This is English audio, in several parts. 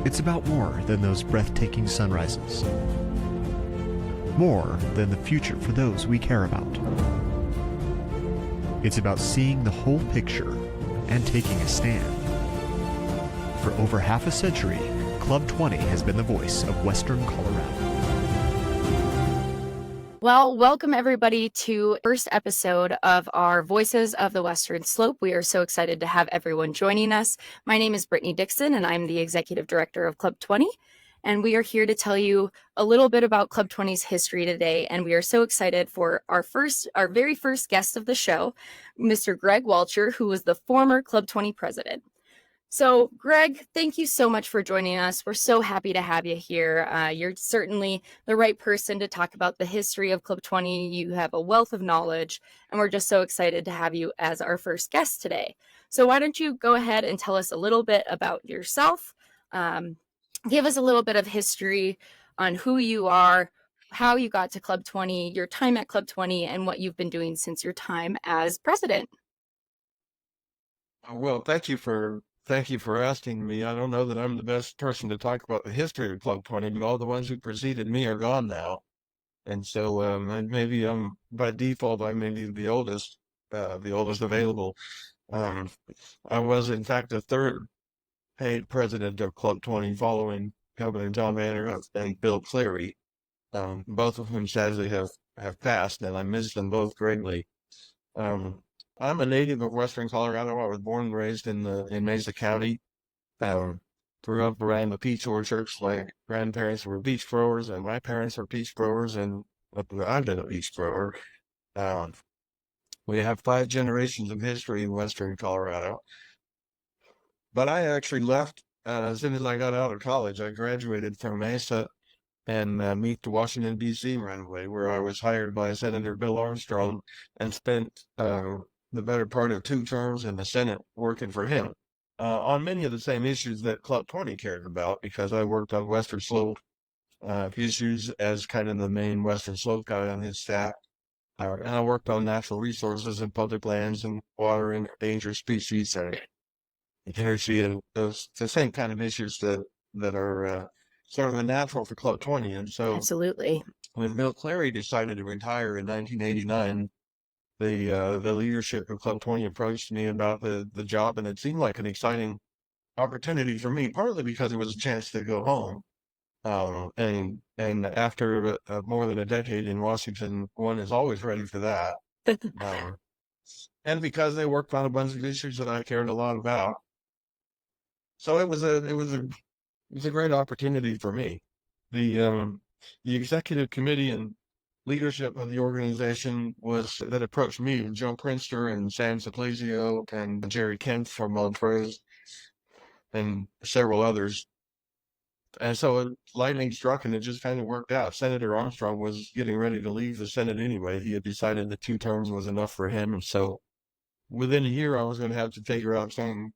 It's about more than those breathtaking sunrises. More than the future for those we care about. It's about seeing the whole picture and taking a stand. For over half a century, Club 20 has been the voice of Western Colorado. Well, welcome everybody to the first episode of our Voices of the Western Slope. We are so excited to have everyone joining us. My name is Brittany Dixon, and I'm the Executive Director of Club 20. And we are here to tell you a little bit about Club 20's history today. And we are so excited for our very first guest of the show, Mr. Greg Walcher, who was the former Club 20 president. So, Greg, thank you so much for joining us. We're so happy to have you here. You're certainly the right person to talk about the history of Club 20. You have a wealth of knowledge, and we're just so excited to have you as our first guest today. So why don't you go ahead and tell us a little bit about yourself, give us a little bit of history on who you are, how you got to Club 20, your time at Club 20, and what you've been doing since your time as president. Well, thank you for asking me. I don't know that I'm the best person to talk about the history of Club 20, but all the ones who preceded me are gone now. And so maybe by default, I may be the oldest available. I was, in fact, the third paid president of Club 20 following Governor John Vanderhook and Bill Cleary, both of whom sadly have passed, and I miss them both greatly. I'm a native of Western Colorado. I was born and raised in Mesa County. Grew up around the peach orchards. My grandparents were peach growers, and my parents were peach growers, and I've been a peach grower. We have 5 generations of history in Western Colorado. But I actually left as soon as I got out of college. I graduated from Mesa and moved to Washington, D.C. right away, where I was hired by Senator Bill Armstrong and spent the better part of 2 terms in the Senate working for him on many of the same issues that Club 20 cared about, because I worked on Western Slope issues as kind of the main Western Slope guy on his staff. And I worked on natural resources and public lands and water and endangered species and energy and those the same kind of issues that are sort of natural for Club 20. And so Absolutely. when Bill Cleary decided to retire in 1989, the leadership of Club 20 approached me about the job, and it seemed like an exciting opportunity for me, partly because it was a chance to go home. And after more than a decade in Washington, one is always ready for that. And because they worked on a bunch of issues that I cared a lot about. So it was a great opportunity for me. The executive committee and leadership of the organization that approached me, Joe Prinster and Sam Saplasio and Jerry Kent from Montrose and several others. And so lightning struck, and it just kind of worked out. Senator Armstrong was getting ready to leave the Senate anyway. He had decided that 2 terms was enough for him, and so within a year I was going to have to figure out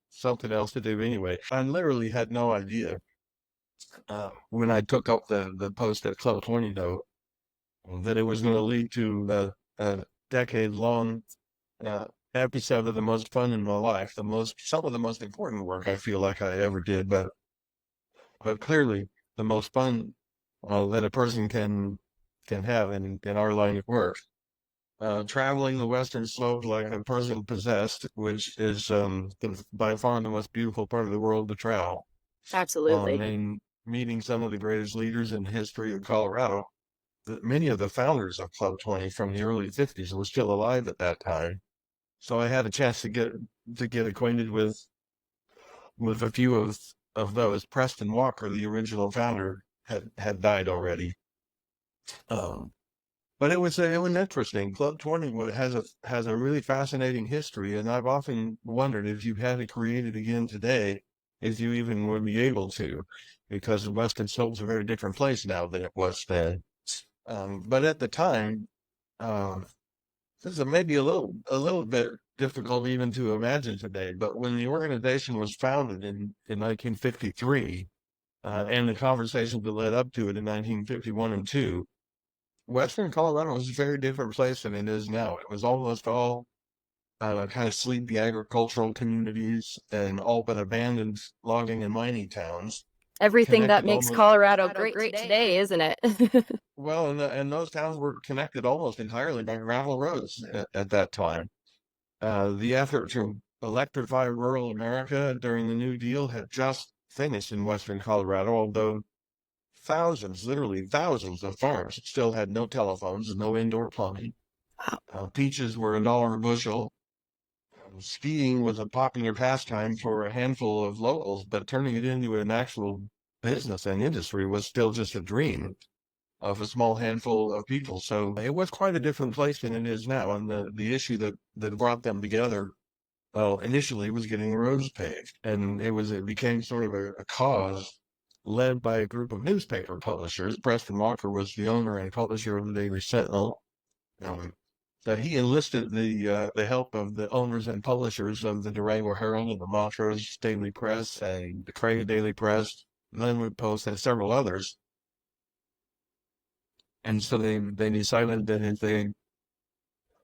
something else to do anyway. I literally had no idea when I took up the post at Club 20, though, that it was going to lead to a decade-long episode of the most fun in my life, some of the most important work I feel like I ever did, but clearly the most fun that a person can have in our line of work. Traveling the Western Slope like a person possessed, which is by far the most beautiful part of the world to travel. Absolutely. And meeting some of the greatest leaders in the history of Colorado. Many of the founders of Club 20 from the early 50s were still alive at that time. So I had a chance to get acquainted with a few of those. Preston Walker, the original founder, had died already. But it was interesting. Club 20 has a really fascinating history, and I've often wondered if you had it created again today, if you even would be able to, because the Western Slope's a very different place now than it was then. But at the time, this is maybe a little bit difficult even to imagine today. But when the organization was founded in 1953, and the conversations that led up to it in 1951 and 2, Western Colorado was a very different place than it is now. It was almost all kind of sleepy agricultural communities and all but abandoned logging and mining towns. Everything that connected makes almost, Colorado great today, isn't it? well, and those towns were connected almost entirely by gravel roads at that time. The effort to electrify rural America during the New Deal had just finished in western Colorado, although thousands, literally thousands of farms still had no telephones and no indoor plumbing. Peaches were $1 a bushel. Skiing was a popular pastime for a handful of locals, but turning it into an actual business and industry was still just a dream of a small handful of people. So it was quite a different place than it is now. And the issue that brought them together, well, initially was getting roads paved. And it became sort of a cause led by a group of newspaper publishers. Preston Walker was the owner and publisher of the Daily Sentinel. Um, that he enlisted the help of the owners and publishers of the Durango Herald and the Montrose Daily Press and the Craig Daily Press, Linwood Post, and several others. And so they decided that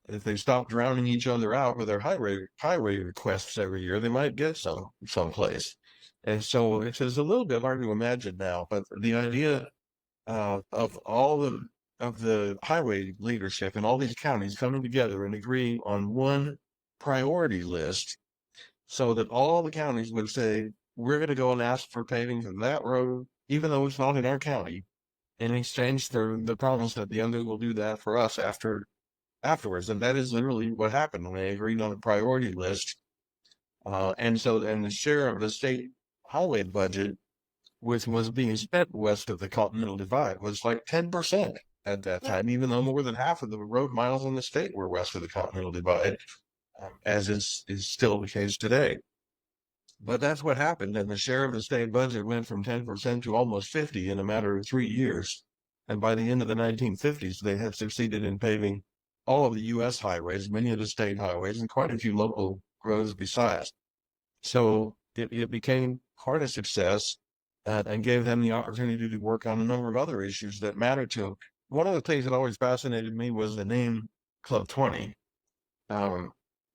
if they stopped drowning each other out with their highway requests every year, they might get someplace. And so it's a little bit hard to imagine now, but the idea of all of the highway leadership in all these counties coming together and agreeing on one priority list so that all the counties would say, we're going to go and ask for paving for that road, even though it's not in our county, in exchange for the promise that the other will do that for us afterwards. And that is literally what happened when they agreed on a priority list. And the share of the state highway budget, which was being spent west of the Continental Divide, was like 10% at that time, even though more than half of the road miles in the state were west of the Continental Divide, as is still the case today. But that's what happened, and the share of the state budget went from 10% to almost 50 in a matter of 3 years. And by the end of the 1950s, they had succeeded in paving all of the U.S. highways, many of the state highways, and quite a few local roads besides. So it became quite a success and gave them the opportunity to work on a number of other issues that mattered to them. One of the things that always fascinated me was the name Club 20,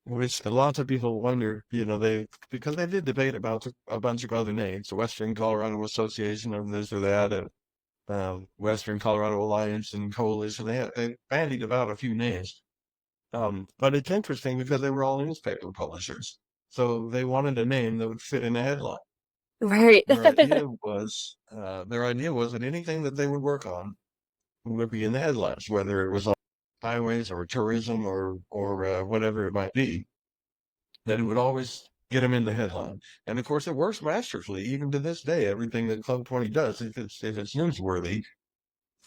which lots of people wonder, because they did debate about a bunch of other names, the Western Colorado Association of this or that, and Western Colorado Alliance and Coalition. They bandied about a few names. But it's interesting because they were all newspaper publishers. So they wanted a name that would fit in a headline. Right. Their idea was that anything that they would work on would be in the headlines, whether it was on highways or tourism or whatever it might be, that it would always get them in the headline. And of course, it works masterfully, even to this day. Everything that Club 20 does, if it's newsworthy,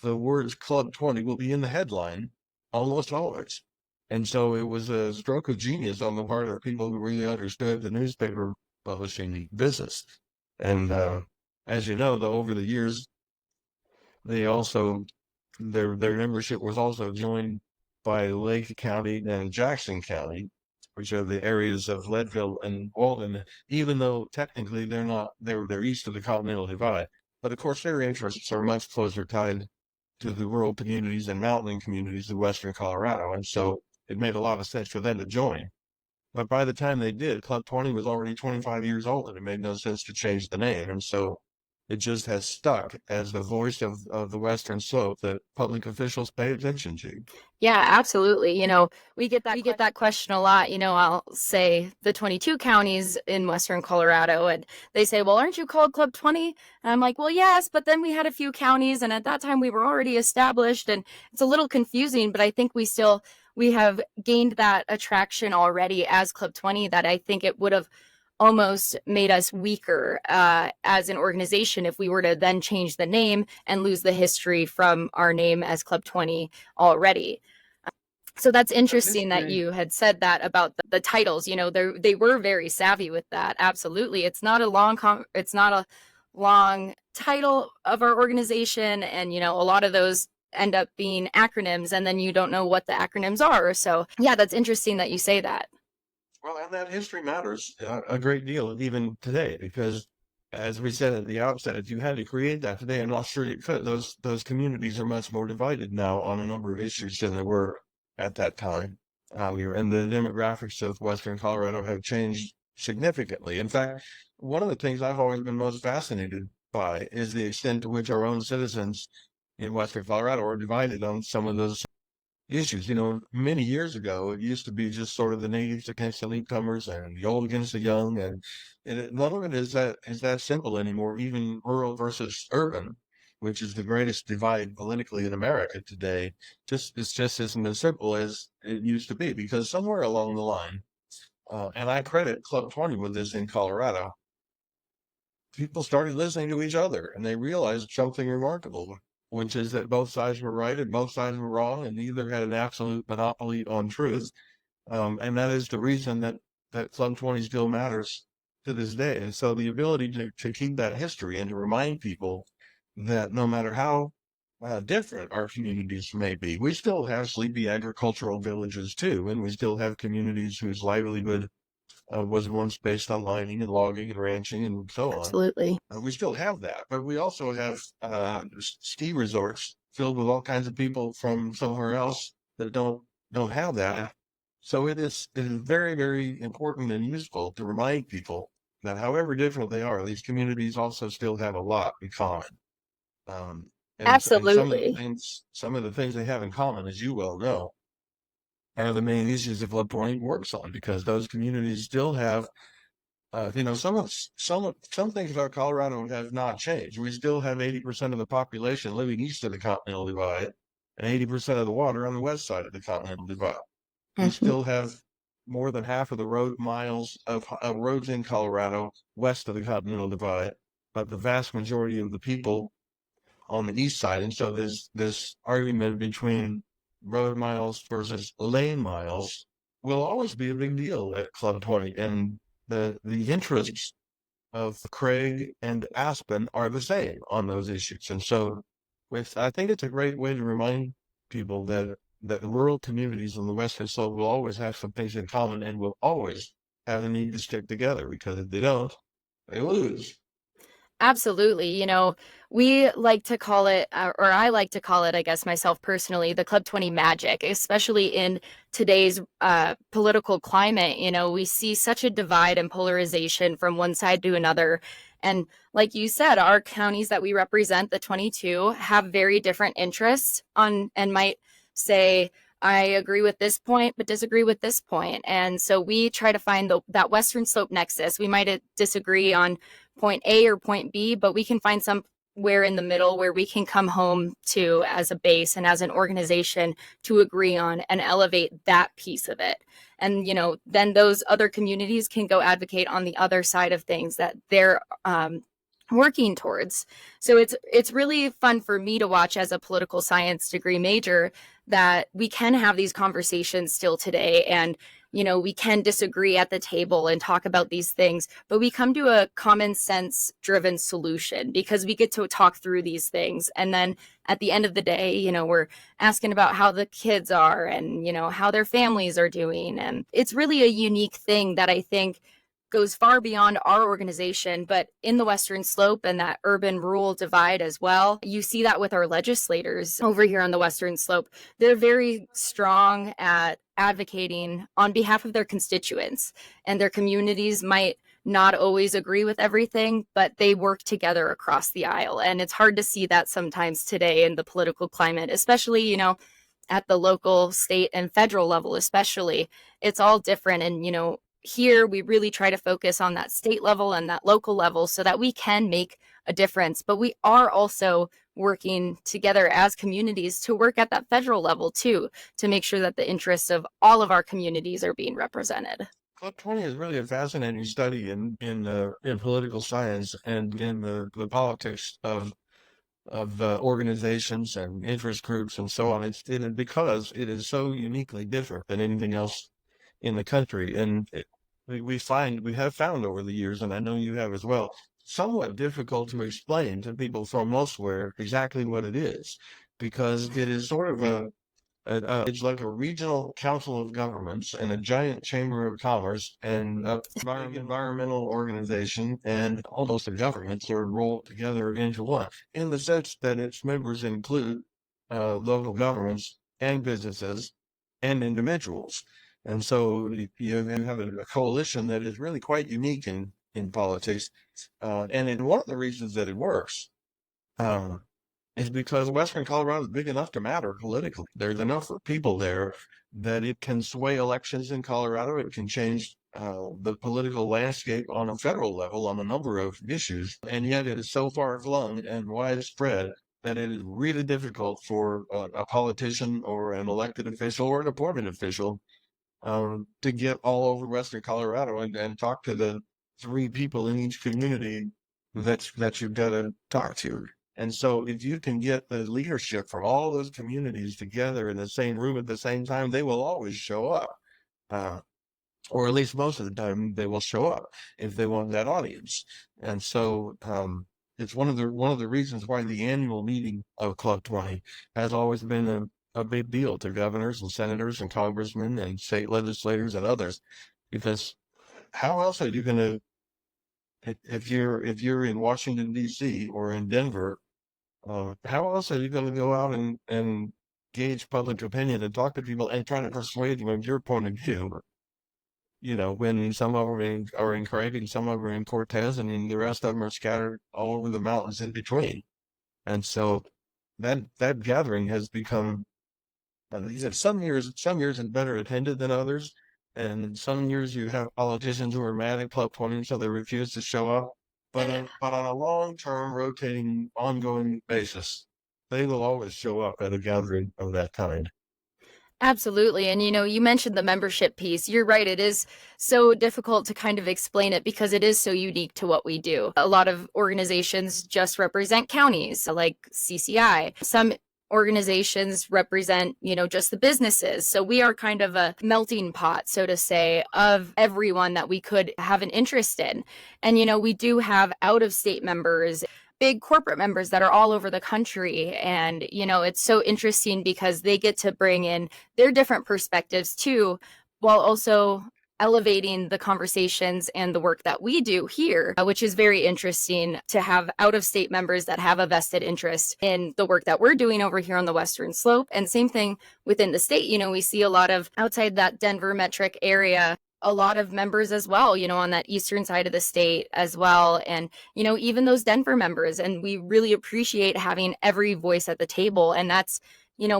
the words Club 20 will be in the headline almost always. And so it was a stroke of genius on the part of people who really understood the newspaper publishing business. And as you know, though, over the years, they also their membership was also joined by Lake County and Jackson County, which are the areas of Leadville and Walden. Even though technically they're east of the Continental Divide, but of course their interests are much closer tied to the rural communities and mountain communities of western Colorado, and so it made a lot of sense for them to join. But by the time they did, Club 20 was already 25 years old, and it made no sense to change the name. And so it just has stuck as the voice of the Western Slope that public officials pay attention to. Yeah, absolutely. We get that question a lot. I'll say the 22 counties in Western Colorado, and they say, well, aren't you called Club 20? And I'm like, well, yes, but then we had a few counties, and at that time we were already established, and it's a little confusing, but I think we have gained that attraction already as Club 20 that I think it would have almost made us weaker as an organization if we were to then change the name and lose the history from our name as Club 20 already. So that's interesting that you had said that about the titles. They were very savvy with that. Absolutely, it's not a long title of our organization, and a lot of those end up being acronyms, and then you don't know what the acronyms are. So yeah, that's interesting that you say that. Well, and that history matters a great deal even today, because as we said at the outset, if you had to create that today, I'm not sure you could. Those communities are much more divided now on a number of issues than they were at that time. And the demographics of Western Colorado have changed significantly. In fact, one of the things I've always been most fascinated by is the extent to which our own citizens in Western Colorado are divided on some of those issues. You know, many years ago, it used to be just sort of the natives against the newcomers and the old against the young, and none of it is that simple anymore. Even rural versus urban, which is the greatest divide politically in America today, just isn't as simple as it used to be. Because somewhere along the line, and I credit Club 20 with this in Colorado, people started listening to each other and they realized something remarkable, which is that both sides were right and both sides were wrong, and neither had an absolute monopoly on truth. And that is the reason that Club 20 still matters to this day. And so the ability to keep that history and to remind people that no matter how different our communities may be, we still have sleepy agricultural villages too, and we still have communities whose livelihood was once based on mining and logging and ranching and so on. Absolutely. We still have that, but we also have ski resorts filled with all kinds of people from somewhere else that don't have that. So it is very, very important and useful to remind people that however different they are, these communities also still have a lot in common. And Absolutely. some of the things they have in common, as you well know, are the main issues that Flood Point works on, because those communities still have some things about Colorado have not changed. We still have 80% of the population living east of the Continental Divide and 80% of the water on the west side of the Continental Divide. We Mhm. still have more than half of the road miles of roads in Colorado west of the Continental Divide, but the vast majority of the people on the east side. And so there's this argument between road miles versus lane miles will always be a big deal at Club 20. And the interests of Craig and Aspen are the same on those issues. And so I think it's a great way to remind people that rural communities on the Western Slope will always have some things in common and will always have a need to stick together, because if they don't, they lose. Absolutely. We like to call it, or I like to call it, I guess, myself personally, the Club 20 magic, especially in today's political climate. We see such a divide and polarization from one side to another. And like you said, our counties that we represent, the 22, have very different interests on and might say, I agree with this point, but disagree with this point. And so we try to find that Western Slope nexus. We might disagree on point A or point B, but we can find somewhere in the middle where we can come home to as a base and as an organization to agree on and elevate that piece of it. And, then those other communities can go advocate on the other side of things that they're working towards. So it's really fun for me to watch as a political science degree major that we can have these conversations still today, and we can disagree at the table and talk about these things, but we come to a common sense driven solution because we get to talk through these things. And then at the end of the day, we're asking about how the kids are and how their families are doing. And it's really a unique thing that I think goes far beyond our organization, but in the Western Slope and that urban rural divide as well. You see that with our legislators over here on the Western Slope. They're very strong at advocating on behalf of their constituents, and their communities might not always agree with everything, but they work together across the aisle. And it's hard to see that sometimes today in the political climate, especially, at the local, state, and federal level, especially. It's all different. And, here we really try to focus on that state level and that local level so that we can make a difference. But we are also working together as communities to work at that federal level too, to make sure that the interests of all of our communities are being represented. Club 20 is really a fascinating study in political science and in the politics of the organizations and interest groups and so on. Because it is so uniquely different than anything else in the country. And we have found over the years, and I know you have as well, somewhat difficult to explain to people from elsewhere exactly what it is, because it is sort of it's like a regional council of governments and a giant chamber of commerce and a big environmental organization and almost a government sort of rolled together into one, in the sense that its members include local governments and businesses and individuals. And so you have a coalition that is really quite unique in politics. One of the reasons that it works um, is because Western Colorado is big enough to matter politically. There's enough people there that it can sway elections in Colorado. It can change the political landscape on a federal level on a number of issues. And yet it is so far flung and widespread that it is really difficult for a politician or an elected official or an appointed official to get all over Western Colorado and talk to the three people in each community that you've got to talk to. And so if you can get the leadership from all those communities together in the same room at the same time, they will always show up. Uh, or at least most of the time they will show up if they want that audience. And so it's one of the reasons why the annual meeting of Club 20 has always been a big deal to governors and senators and congressmen and state legislators and others, because how else are you going to if you're in Washington D.C. or in Denver, how else are you going to go out and gauge public opinion and talk to people and try to persuade them of your point of view? When some of them are in Craig and some of them are in Cortez, and then the rest of them are scattered all over the mountains in between. And so that gathering has become, he said, some years is better attended than others, and some years you have politicians who are mad at Club 20, so they refuse to show up. But on a long-term, rotating, ongoing basis, they will always show up at a gathering of that kind. Absolutely. And you mentioned the membership piece. You're right. It is so difficult to kind of explain it because it is so unique to what we do. A lot of organizations just represent counties, like CCI. Some organizations represent, just the businesses. So we are kind of a melting pot, so to say, of everyone that we could have an interest in. And, we do have out-of-state members, big corporate members that are all over the country. And, it's so interesting because they get to bring in their different perspectives too, while also elevating the conversations and the work that we do here, which is very interesting to have out-of-state members that have a vested interest in the work that we're doing over here on the Western Slope. And same thing within the state. We see a lot of outside that Denver metric area, a lot of members as well, on that eastern side of the state as well. And, even those Denver members. And we really appreciate having every voice at the table. And that's,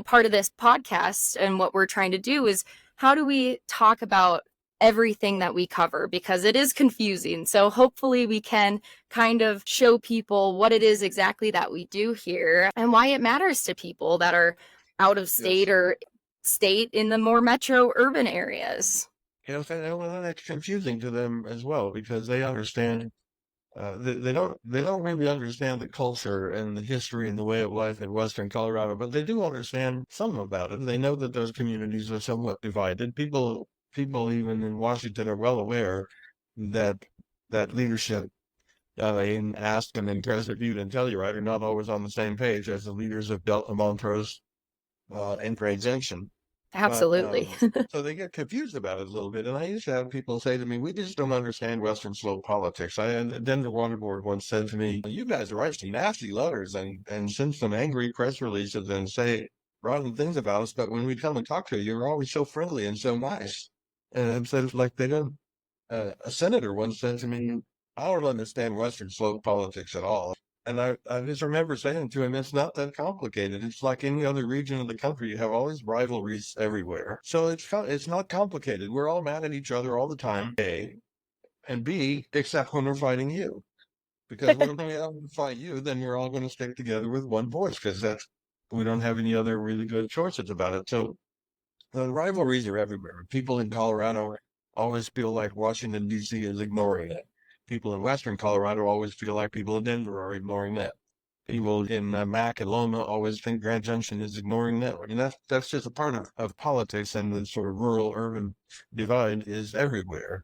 part of this podcast. And what we're trying to do is how do we talk about everything that we cover, because it is confusing. So hopefully we can kind of show people what it is exactly that we do here and why it matters to people that are out of state or state in the more metro urban areas. And that's confusing to them as well, because they understand they don't really understand the culture and the history and the way of life in Western Colorado, but they do understand some about it. They know that those communities are somewhat divided. People even in Washington are well aware that leadership in Aspen and Crescent Butte and Telluride are not always on the same page as the leaders of Delta, Montrose, and Grand Junction. Absolutely. So they get confused about it a little bit. And I used to have people say to me, we just don't understand Western Slope politics. And then the Water Board once said to me, you guys write some nasty letters and send some angry press releases and say rotten things about us, but when we come and talk to you, you're always so friendly and so nice. And so it's like they don't. A senator once said to me, I don't understand Western Slope politics at all. And I just remember saying to him, it's not that complicated. It's like any other region of the country. You have all these rivalries everywhere. So it's not complicated. We're all mad at each other all the time, A. And B, except when we're fighting you. Because when we fight you, then we're all going to stick together with one voice, because we don't have any other really good choices about it. So the rivalries are everywhere. People in Colorado always feel like Washington, D.C. is ignoring it. People in Western Colorado always feel like people in Denver are ignoring that. People in Mac and Loma always think Grand Junction is ignoring that. I mean, that's just a part of politics, and the sort of rural-urban divide is everywhere.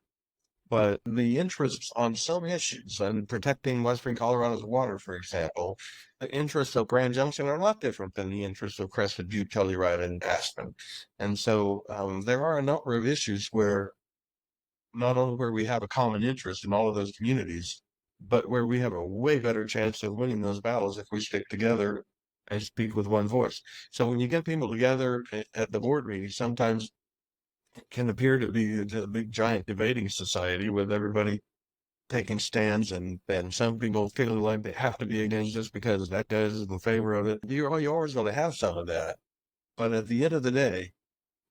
But the interests on some issues, and protecting Western Colorado's water, for example, the interests of Grand Junction are not different than the interests of Crescent Butte, Telluride, and Aspen. And so there are a number of issues where not only where we have a common interest in all of those communities, but where we have a way better chance of winning those battles if we stick together and speak with one voice. So when you get people together at the board meeting, sometimes it can appear to be a big giant debating society with everybody taking stands, and some people feel like they have to be against this because that guy is in favor of it. You're always going to have some of that. But at the end of the day,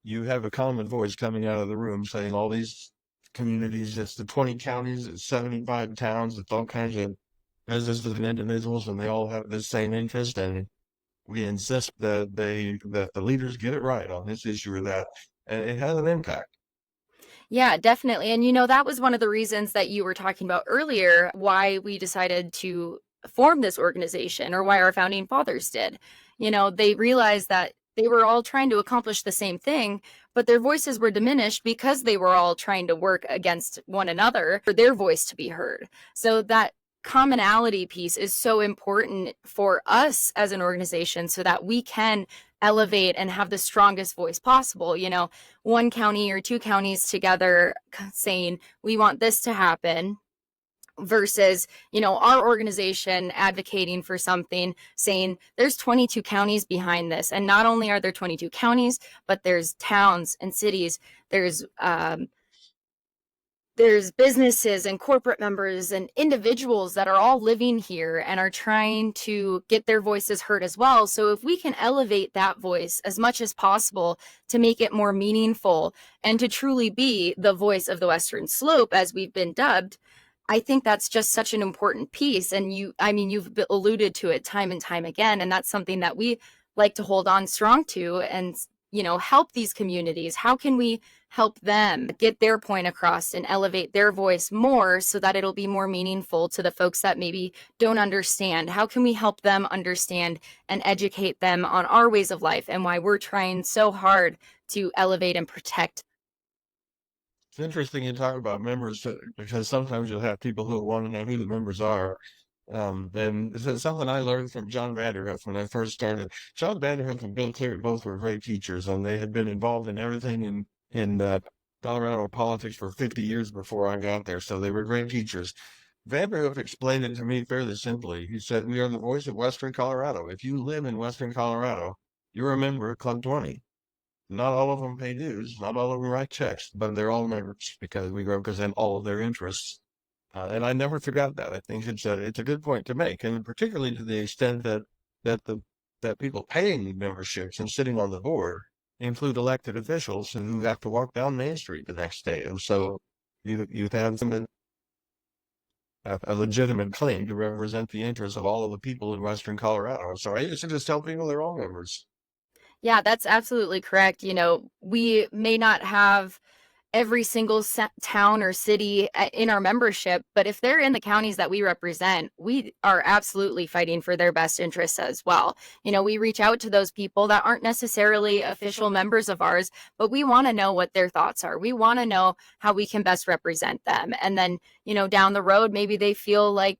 you have a common voice coming out of the room saying all these communities, it's the 20 counties, it's 75 towns, it's all kinds of businesses and individuals, and they all have the same interest. And we insist that the leaders get it right on this issue or that, and it has an impact. Yeah, definitely. And that was one of the reasons that you were talking about earlier, why we decided to form this organization, or why our founding fathers did. They realized that they were all trying to accomplish the same thing, but their voices were diminished because they were all trying to work against one another for their voice to be heard. So that commonality piece is so important for us as an organization so that we can elevate and have the strongest voice possible. One county or two counties together saying, we want this to happen, versus our organization advocating for something, saying there's 22 counties behind this. And not only are there 22 counties, but there's towns and cities, there's businesses and corporate members and individuals that are all living here and are trying to get their voices heard as well. So if we can elevate that voice as much as possible to make it more meaningful and to truly be the voice of the Western Slope, as we've been dubbed, I think that's just such an important piece. And you've alluded to it time and time again. And that's something that we like to hold on strong to and, help these communities. How can we help them get their point across and elevate their voice more so that it'll be more meaningful to the folks that maybe don't understand? How can we help them understand and educate them on our ways of life and why we're trying so hard to elevate and protect? It's interesting you talk about members because sometimes you'll have people who want to know who the members are. And it's something I learned from John Vanderhoof when I first started. John Vanderhoof and Bill Cleary both were great teachers, and they had been involved in everything in Colorado politics for 50 years before I got there, so they were great teachers. Vanderhoof explained it to me fairly simply. He said, "We are the voice of Western Colorado. If you live in Western Colorado, you're a member of Club 20. Not all of them pay dues, not all of them write checks, but they're all members because we represent all of their interests." And I never forgot that. I think it's a good point to make, and particularly to the extent that the that people paying memberships and sitting on the board include elected officials who have to walk down Main Street the next day, and so you have a legitimate claim to represent the interests of all of the people in Western Colorado. So I used to just tell people they're all members. Yeah, that's absolutely correct. We may not have every single town or city in our membership, but if they're in the counties that we represent, we are absolutely fighting for their best interests as well. We reach out to those people that aren't necessarily official members of ours, but we want to know what their thoughts are. We want to know how we can best represent them. And then, down the road, maybe they feel like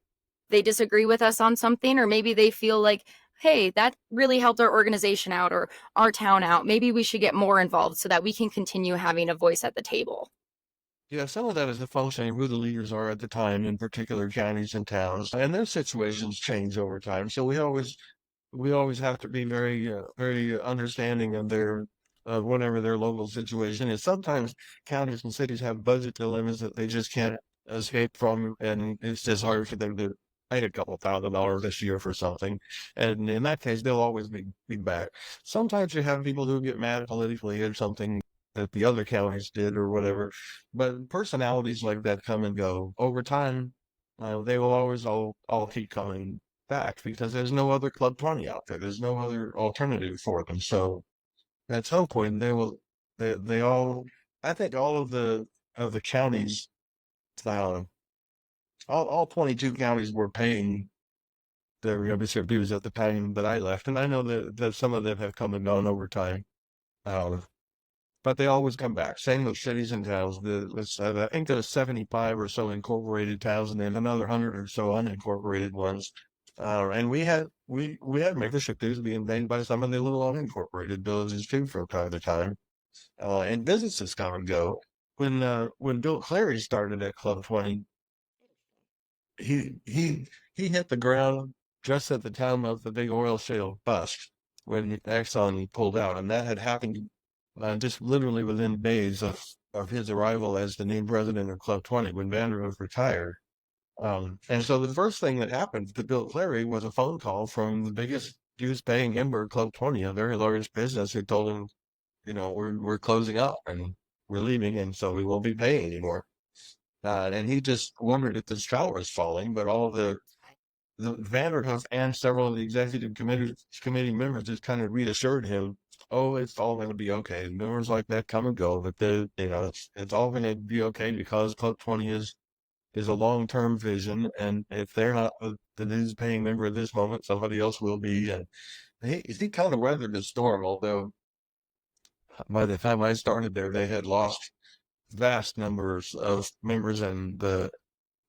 they disagree with us on something, or maybe they feel like, hey, that really helped our organization out or our town out. Maybe we should get more involved so that we can continue having a voice at the table. Yeah, some of that is a function of who the leaders are at the time in particular counties and towns, and their situations change over time. So we always have to be very understanding of their whatever their local situation is. Sometimes counties and cities have budget dilemmas that they just can't escape from, and it's just hard for them to pay a couple $1,000 this year for something. And in that case, they'll always be back. Sometimes you have people who get mad politically at something that the other counties did or whatever, but personalities like that come and go over time. They will always all keep coming back because there's no other Club 20 out there. There's no other alternative for them. So at some point they all I think all of the counties uh, all 22 counties were paying their membership dues at the time that I left. And I know that some of them have come and gone over time. Um, but they always come back. Same with cities and towns. I think there's 75 or so incorporated towns and then another 100 or so unincorporated ones. And we had membership dues being paid by some of the little unincorporated villages too from time to time. And businesses come and go. When Bill Clary started at Club 20, he hit the ground just at the time of the big oil shale bust when Exxon pulled out, and that had happened just literally within days of his arrival as the new president of Club 20 when Vanderhoof retired. And so the first thing that happened to Bill Clary was a phone call from the biggest dues-paying member of Club 20, a very large business, who told him, we're closing up and we're leaving, and so we won't be paying anymore. And he just wondered if the sky was falling, but all the Vanderhoof and several of the executive committee members just kind of reassured him, oh, it's all going to be okay. Members like that come and go, but it's all going to be okay because Club 20 is a long-term vision, and if they're not the news paying member at this moment, somebody else will be. And he kind of weathered the storm, although by the time I started there, they had lost vast numbers of members, and but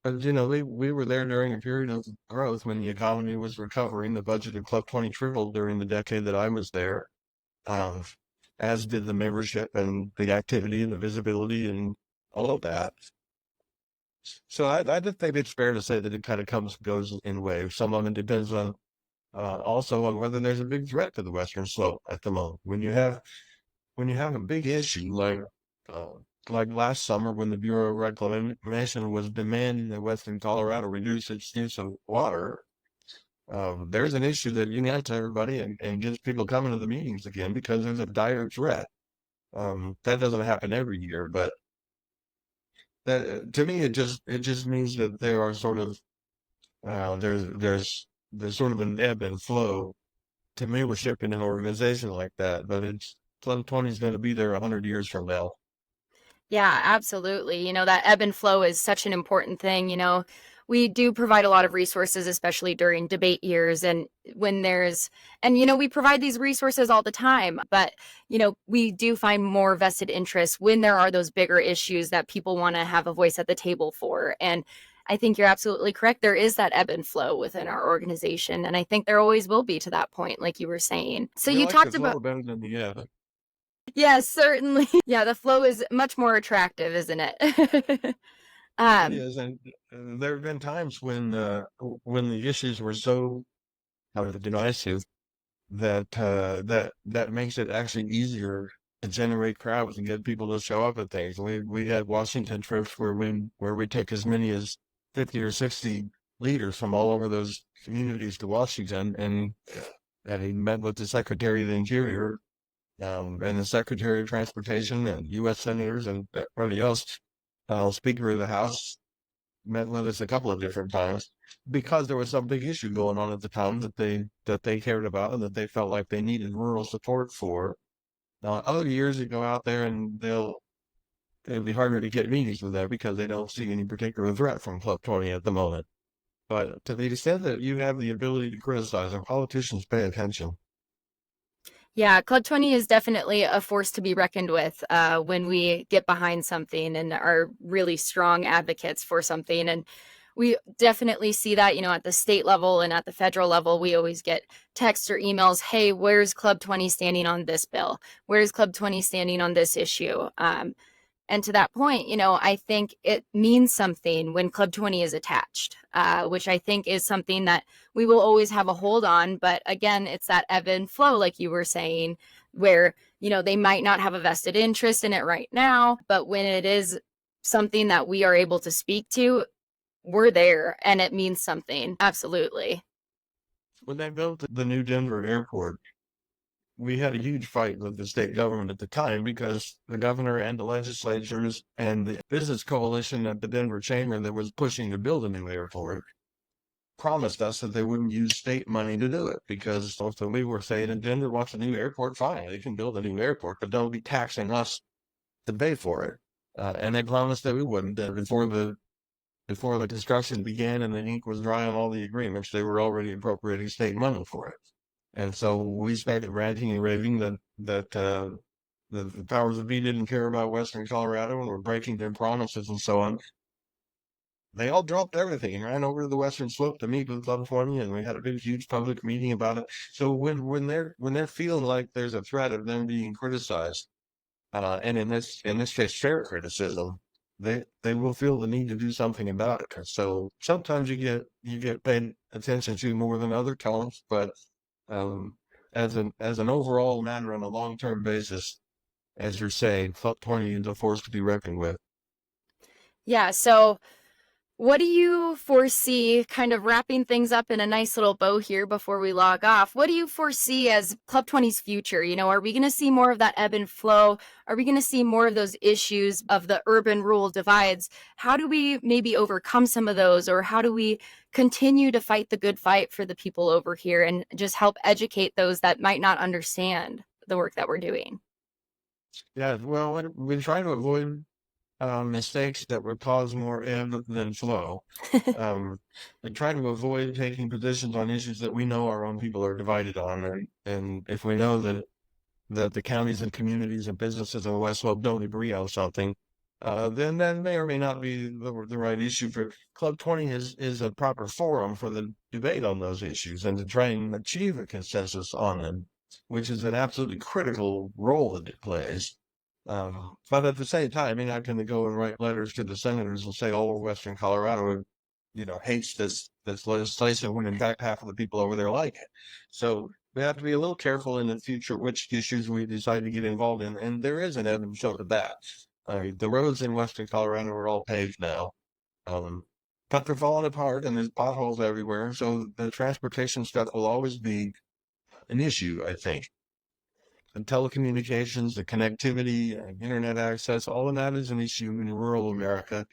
we were there during a period of growth when the economy was recovering. The budget of Club 20 tripled during the decade that I was there, um, as did the membership and the activity and the visibility and all of that. So I just think it's fair to say that it kind of comes and goes in waves. Some of it depends on also on whether there's a big threat to the Western Slope at the moment. When you have a big issue uh, like last summer when the Bureau of Reclamation was demanding that Western Colorado reduce its use of water, there's an issue that unites everybody and gets people coming to the meetings again because there's a dire threat. That doesn't happen every year, but that to me it just means that there are sort of there's sort of an ebb and flow to membership in an organization like that. But it's Club 20 is going to be there 100 years from now. Yeah, absolutely. That ebb and flow is such an important thing. We do provide a lot of resources, especially during debate years. And we provide these resources all the time. But, we do find more vested interest when there are those bigger issues that people want to have a voice at the table for. And I think you're absolutely correct. There is that ebb and flow within our organization. And I think there always will be to that point, like you were saying. So We you like the talked about. flow better than the ebb. Yes, certainly. Yeah, the flow is much more attractive, isn't it? It um, is, and there have been times when the issues were so divisive that makes it actually easier to generate crowds and get people to show up at things. We had Washington trips where we take as many as 50 or 60 leaders from all over those communities to Washington, and he met with the Secretary of the Interior, and the Secretary of Transportation and U.S. senators and everybody else. Speaker of the House met with us a couple of different times because there was some big issue going on at the time that they cared about and that they felt like they needed rural support for. Now, other years you go out there and it'll be harder to get meetings with them because they don't see any particular threat from Club 20 at the moment. But to the extent that you have the ability to criticize, and politicians pay attention. yeah, Club 20 is definitely a force to be reckoned with when we get behind something and are really strong advocates for something. And we definitely see that, at the state level and at the federal level, we always get texts or emails. Hey, where's Club 20 standing on this bill? Where's Club 20 standing on this issue? And to that point, I think it means something when Club 20 is attached, which I think is something that we will always have a hold on. But again, it's that ebb and flow, like you were saying, where, they might not have a vested interest in it right now. But when it is something that we are able to speak to, we're there and it means something. Absolutely. When they built the new Denver airport, we had a huge fight with the state government at the time because the governor and the legislatures and the business coalition at the Denver chamber that was pushing to build a new airport promised us that they wouldn't use state money to do it because so we were saying if Denver wants a new airport, fine, they can build a new airport, but don't be taxing us to pay for it. And they promised that we wouldn't. Before the construction began and the ink was dry on all the agreements, they were already appropriating state money for it. And so we started ranting and raving that the powers that be didn't care about Western Colorado and were breaking their promises and so on. They all dropped everything and ran over to the Western Slope to meet with Club 20, and we had a big, huge public meeting about it. So when they're feeling like there's a threat of them being criticized, and in this case, fair criticism, they will feel the need to do something about it. So sometimes you get paid attention to more than other times, but um, as an overall matter on a long-term basis, as you're saying, Club 20 is a force to be reckoned with. Yeah. So What do you foresee, kind of wrapping things up in a nice little bow here before we log off? What do you foresee as Club 20's future? Are we going to see more of that ebb and flow? Are we going to see more of those issues of the urban-rural divides? How do we maybe overcome some of those, or how do we continue to fight the good fight for the people over here and just help educate those that might not understand the work that we're doing? Yeah, well, we try to avoid mistakes that would cause more ebb than flow. We try to avoid taking positions on issues that we know our own people are divided on, and if we know that the counties and communities and businesses on the West Slope don't agree on something, then that may or may not be the right issue. For Club 20 is a proper forum for the debate on those issues and to try and achieve a consensus on them, which is an absolutely critical role that it plays. But at the same time, I mean, I can go and write letters to the senators and say all of Western Colorado, hates this legislation when in fact half of the people over there like it. So we have to be a little careful in the future which issues we decide to get involved in, and there is an ebb and flow to that. The roads in Western Colorado are all paved now, but they're falling apart and there's potholes everywhere. So the transportation stuff will always be an issue, I think. And telecommunications, the connectivity, internet access, all of that is an issue in rural America,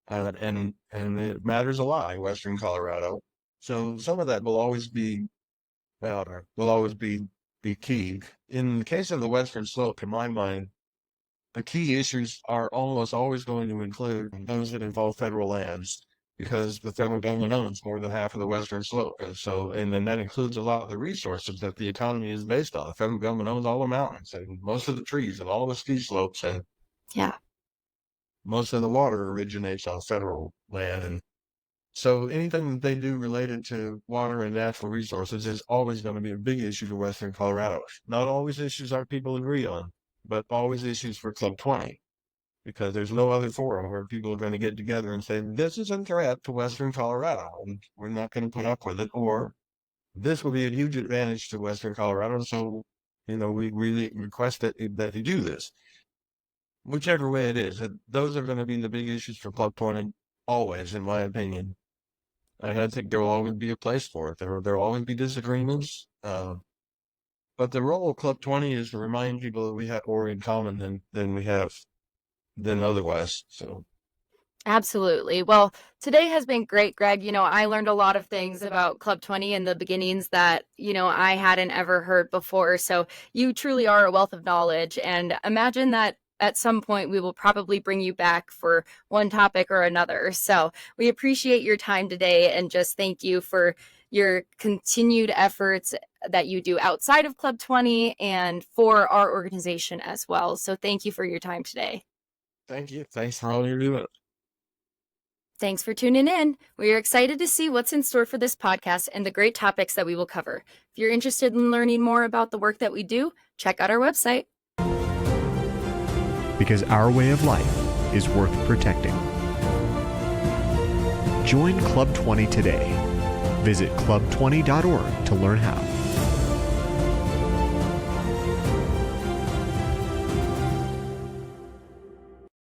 and it matters a lot in Western Colorado. So some of that will always be key. In the case of the Western Slope, in my mind, the key issues are almost always going to include those that involve federal lands, because the federal government owns more than half of the Western Slope. And then that includes a lot of the resources that the economy is based on. The federal government owns all the mountains and most of the trees and all the ski slopes, and Yeah. most of the water originates on federal land. And so anything that they do related to water and natural resources is always going to be a big issue to Western Colorado. Not always issues our people agree on, but always issues for Club 20. Because there's no other forum where people are going to get together and say, this is a threat to Western Colorado, and we're not going to put up with it, or this will be a huge advantage to Western Colorado, so, we really request that you do this. Whichever way it is, those are going to be the big issues for Club 20, always, in my opinion. And I think there will always be a place for it. There will always be disagreements, but the role of Club 20 is to remind people that we have more in common than we have than otherwise. So Absolutely. Well, today has been great, Greg. I learned a lot of things about Club 20 and the beginnings that, I hadn't ever heard before. So you truly are a wealth of knowledge, and imagine that at some point we will probably bring you back for one topic or another. So we appreciate your time today, and just thank you for your continued efforts that you do outside of Club 20 and for our organization as well. So thank you for your time today. thank you. Thanks for all you're doing. Thanks for tuning in. We are excited to see what's in store for this podcast and the great topics that we will cover. If you're interested in learning more about the work that we do, check out our website. Because our way of life is worth protecting. Join Club 20 today. Visit club20.org to learn how.